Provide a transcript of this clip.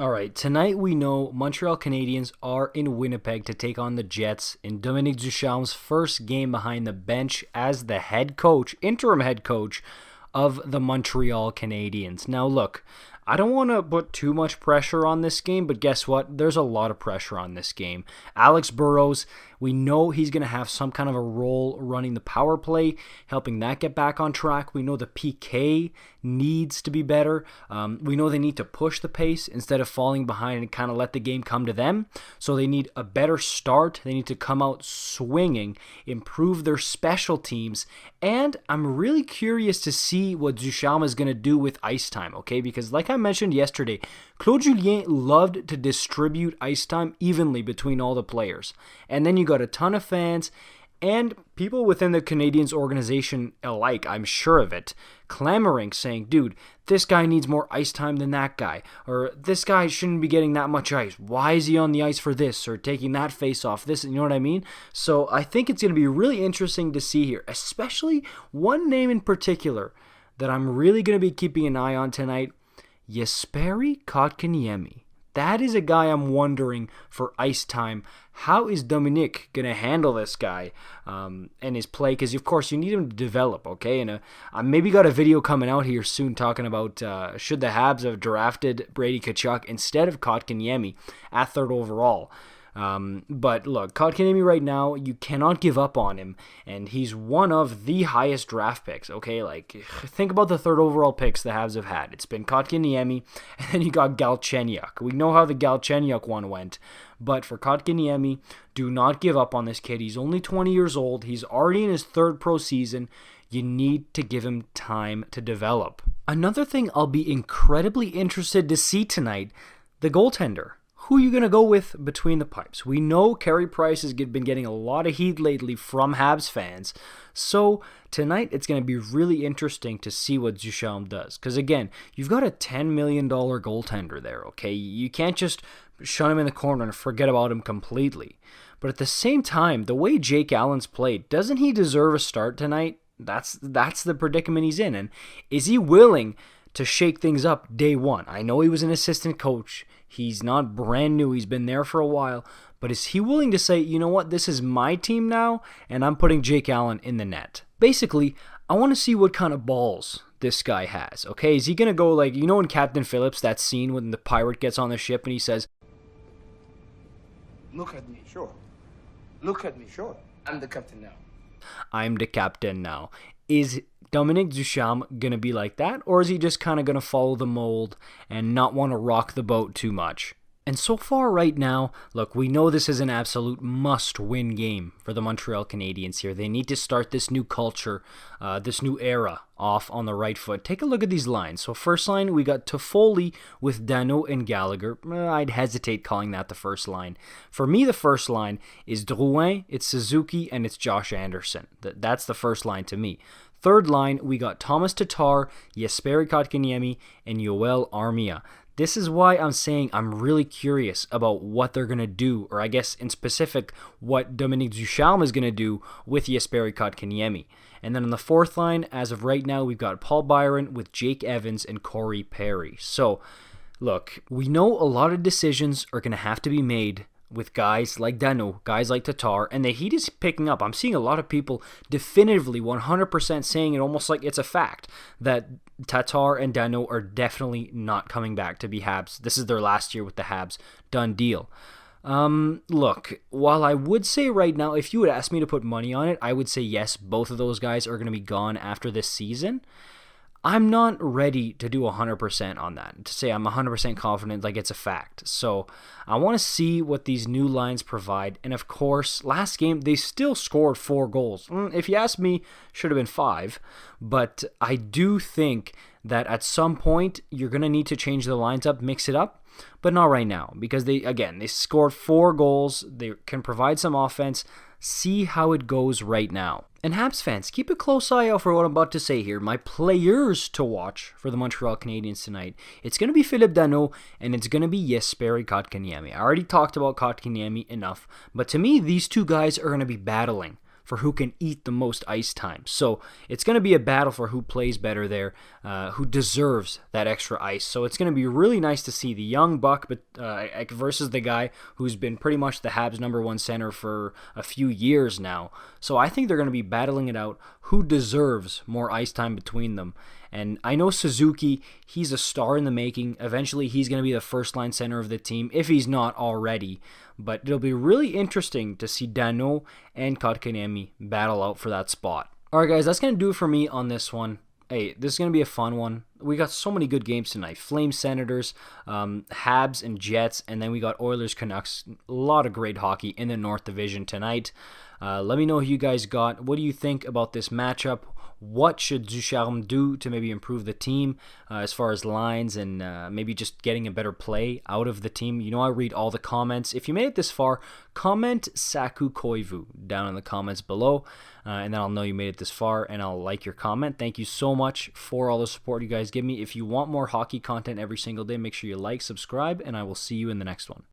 All right, tonight we know Montreal Canadiens are in Winnipeg to take on the Jets in Dominique Ducharme's first game behind the bench as the head coach, interim head coach of the Montreal Canadiens. Now look, I don't want to put too much pressure on this game, but guess what? There's a lot of pressure on this game. Alex Burrows, we know he's going to have some kind of a role running the power play, helping that get back on track. We know the PK needs to be better. We know they need to push the pace instead of falling behind and kind of let the game come to them. So they need a better start. They need to come out swinging, improve their special teams, and I'm really curious to see what Ducharme is going to do with ice time, okay? Because like I mentioned yesterday, Claude Julien loved to distribute ice time evenly between all the players. And then you got a ton of fans and people within the Canadiens organization alike, I'm sure of it, clamoring, saying, dude, this guy needs more ice time than that guy. Or this guy shouldn't be getting that much ice. Why is he on the ice for this? Or taking that face off this, you know what I mean? So I think it's going to be really interesting to see here, especially one name in particular that I'm really going to be keeping an eye on tonight, Jesperi Kotkaniemi. That is a guy I'm wondering for ice time. How is Dominique going to handle this guy and his play? Because, of course, you need him to develop, okay? And I maybe got a video coming out here soon talking about should the Habs have drafted Brady Tkachuk instead of Kotkaniemi at third overall. But look, Kotkaniemi right now, you cannot give up on him, and he's one of the highest draft picks, okay? Like, think about the third overall picks the Habs have had. It's been Kotkaniemi, and then you got Galchenyuk. We know how the Galchenyuk one went, but for Kotkaniemi, do not give up on this kid. He's only 20 years old. He's already in his third pro season. You need to give him time to develop. Another thing I'll be incredibly interested to see tonight, the goaltender. Who are you going to go with between the pipes? We know Carey Price has been getting a lot of heat lately from Habs fans. So tonight it's going to be really interesting to see what Ducharme does. Because again, you've got a $10 million goaltender there, okay? You can't just shut him in the corner and forget about him completely. But at the same time, the way Jake Allen's played, doesn't he deserve a start tonight? That's the predicament he's in. And is he willing to shake things up day one? I know he was an assistant coach. He's not brand new. He's been there for a while. But is he willing to say, you know what, this is my team now, and I'm putting Jake Allen in the net? Basically, I want to see what kind of balls this guy has, okay? Is he going to go like, you know in Captain Phillips, that scene when the pirate gets on the ship and he says, look at me, sure. Look at me, sure. I'm the captain now. I'm the captain now. Is Dominique Ducharme going to be like that, or is he just kind of going to follow the mold and not want to rock the boat too much? And so far right now, look, we know this is an absolute must-win game for the Montreal Canadiens here. They need to start this new culture, this new era off on the right foot. Take a look at these lines. So first line, we got Toffoli with Danault and Gallagher. I'd hesitate calling that the first line. For me, the first line is Drouin, it's Suzuki, and it's Josh Anderson. That's the first line to me. Third line, we got Thomas Tatar, Jesperi Kotkaniemi, and Yoel Armia. This is why I'm saying I'm really curious about what they're going to do, or I guess in specific, what Dominique Ducharme is going to do with Jesperi Kotkaniemi. And then on the fourth line, as of right now, we've got Paul Byron with Jake Evans and Corey Perry. So, look, we know a lot of decisions are going to have to be made with guys like Danault, guys like Tatar, and the heat is picking up. I'm seeing a lot of people definitively 100% saying it almost like it's a fact that Tatar and Danault are definitely not coming back to be Habs. This is their last year with the Habs. Done deal. Look, while I would say right now, if you would ask me to put money on it, I would say yes, both of those guys are going to be gone after this season. I'm not ready to do 100% on that, to say I'm 100% confident like it's a fact. So I want to see what these new lines provide. And of course, last game, they still scored 4 goals. If you ask me, should have been 5. But I do think that at some point, you're going to need to change the lines up, mix it up. But not right now, because they scored 4 goals. They can provide some offense. See how it goes right now. And Habs fans, keep a close eye out for what I'm about to say here. My players to watch for the Montreal Canadiens tonight, it's going to be Philippe Danault and it's going to be Jesperi Kotkaniemi. I already talked about Kotkaniemi enough, but to me, these two guys are going to be battling for who can eat the most ice time. So it's going to be a battle for who plays better there, who deserves that extra ice. So it's going to be really nice to see the young buck versus the guy who's been pretty much the Habs' #1 center for a few years now. So I think they're going to be battling it out who deserves more ice time between them. And I know Suzuki, he's a star in the making. Eventually, he's going to be the first-line center of the team, if he's not already. But it'll be really interesting to see Danault and Kotkaniemi battle out for that spot. All right, guys, that's going to do it for me on this one. Hey, this is going to be a fun one. We got so many good games tonight. Flames, Senators, Habs, and Jets, and then we got Oilers, Canucks. A lot of great hockey in the North Division tonight. Let me know who you guys got. What do you think about this matchup? What should Ducharme do to maybe improve the team as far as lines and maybe just getting a better play out of the team? You know, I read all the comments. If you made it this far, comment Saku Koivu down in the comments below, and then I'll know you made it this far, and I'll like your comment. Thank you so much for all the support you guys give me. If you want more hockey content every single day, make sure you like, subscribe, and I will see you in the next one.